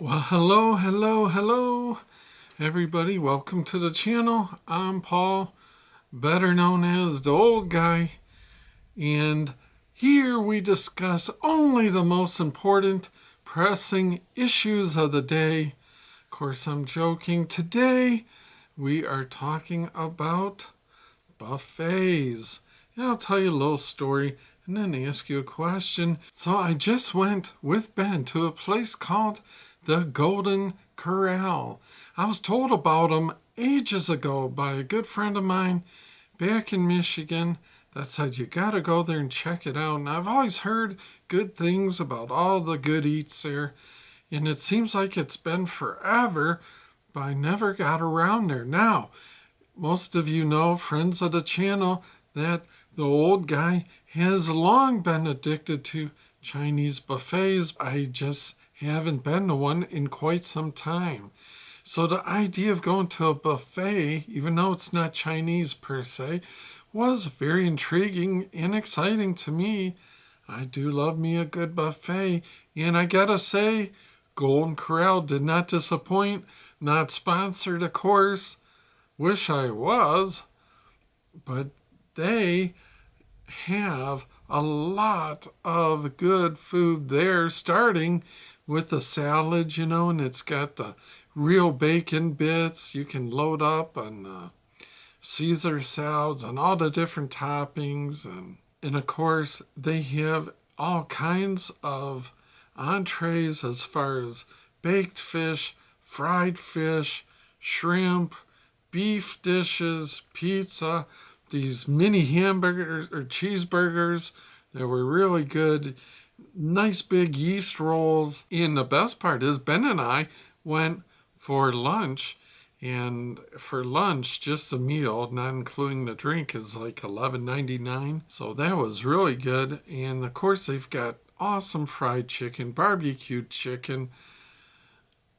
Well, hello, everybody. Welcome to the channel. I'm Paul, better known as the old guy, and here we discuss only the most important, pressing issues of the day. Of course, I'm joking. Today, we are talking about buffets. And I'll tell you a little story and then ask you a question. So I just went with Ben to a place called the Golden Corral. I was told about them ages ago by a good friend of mine back in Michigan that said you gotta go there and check it out. And I've always heard good things about all the good eats there. And it seems like it's been forever, but I never got around there. Now, most of you know, friends of the channel, that the old guy has long been addicted to Chinese buffets. I just haven't been to one in quite some time. So the idea of going to a buffet, even though it's not Chinese per se, was very intriguing and exciting to me. I do love me a good buffet, and I gotta say, Golden Corral did not disappoint. Not sponsored, of course. Wish I was, but they have a lot of good food there, starting with the salad, and it's got the real bacon bits. You can load up on Caesar salads and all the different toppings. And of course, they have all kinds of entrees as far as baked fish, fried fish, shrimp, beef dishes, pizza, these mini hamburgers or cheeseburgers that were really good, nice big yeast rolls. And the best part is Ben and I went for lunch, and for lunch, just the meal, not including the drink, is like $11.99. So that was really good. And of course, they've got awesome fried chicken, barbecued chicken.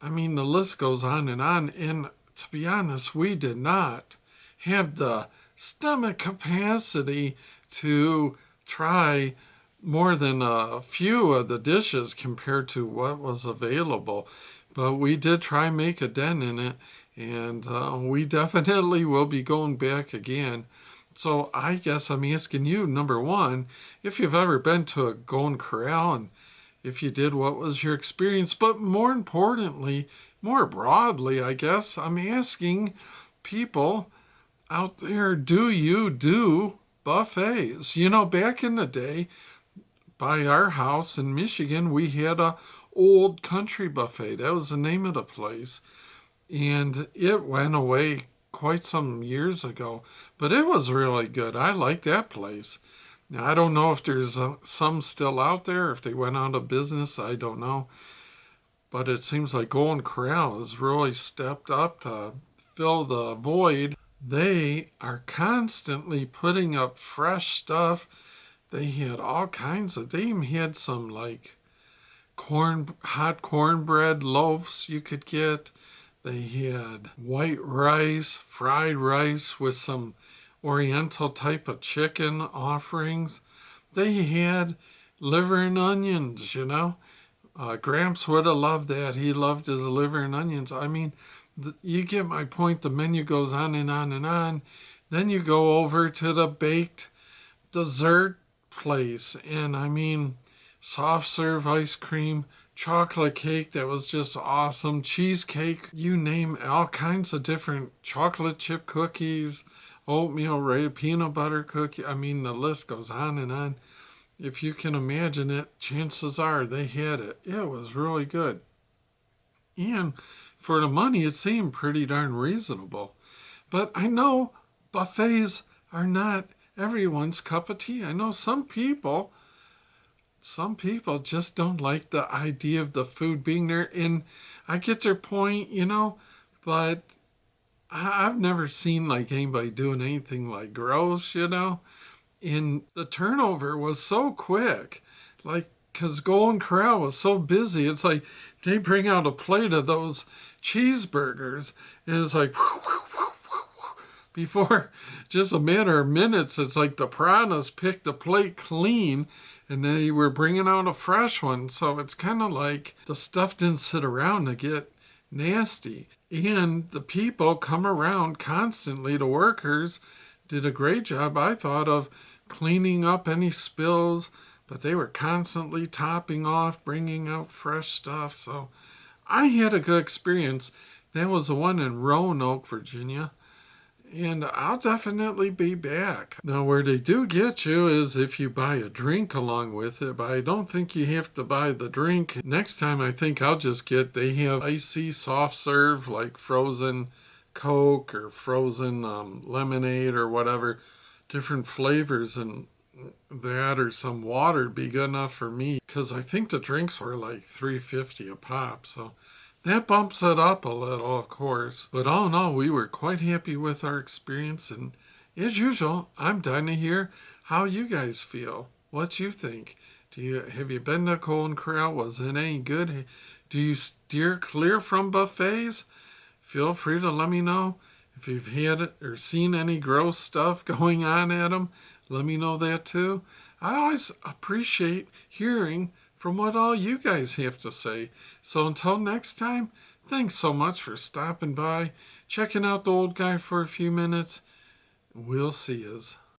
I mean, the list goes on. And to be honest, we did not have the stomach capacity to try more than a few of the dishes compared to what was available. But we did try make a dent in it, and we definitely will be going back again. So I guess I'm asking you, number one, if you've ever been to a Golden Corral, and if you did, what was your experience? But more importantly, more broadly, I guess, I'm asking people out there, do you do buffets? Back in the day, by our house in Michigan, we had a Old Country buffet. That was the name of the place. And it went away quite some years ago, but it was really good. I like that place. Now, I don't know if there's some still out there. If they went out of business, I don't know. But it seems like Golden Corral has really stepped up to fill the void. They are constantly putting up fresh stuff. They had all kinds of, they even had some like hot cornbread loaves you could get. They had white rice, fried rice with some oriental type of chicken offerings. They had liver and onions, Gramps would have loved that. He loved his liver and onions. I mean, you get my point. The menu goes on and on and on. Then you go over to the baked dessert place, and I mean, soft serve ice cream, chocolate cake that was just awesome, cheesecake, you name it, all kinds of different chocolate chip cookies, oatmeal peanut butter cookie. I mean, the list goes on and on. If you can imagine it, chances are they had it. It was really good. And for the money, it seemed pretty darn reasonable. But I know buffets are not everyone's cup of tea. I know some people just don't like the idea of the food being there. And I get their point, but I've never seen like anybody doing anything like gross, And the turnover was so quick, like, because Golden Corral was so busy. It's like they bring out a plate of those cheeseburgers, and it's like, before just a matter of minutes, it's like the piranhas picked the plate clean, and they were bringing out a fresh one. So it's kind of like the stuff didn't sit around to get nasty. And the people come around constantly. The workers did a great job, I thought, of cleaning up any spills, but they were constantly topping off, bringing out fresh stuff. So I had a good experience. That was the one in Roanoke, Virginia. And I'll definitely be back. Now, where they do get you is if you buy a drink along with it, but I don't think you have to buy the drink. Next time, I think I'll just get, they have icy soft serve, like frozen Coke or frozen lemonade or whatever, different flavors, and that or some water would be good enough for me, because I think the drinks were like $3.50 a pop. So that bumps it up a little, of course. But all in all, we were quite happy with our experience. And as usual, I'm dying to hear how you guys feel. What you think. Have you been to Golden Corral? Was it any good? Do you steer clear from buffets? Feel free to let me know. If you've had or seen any gross stuff going on at them, let me know that too. I always appreciate hearing from what all you guys have to say. So until next time, thanks so much for stopping by, checking out the Old Guy for a few minutes. We'll see yous.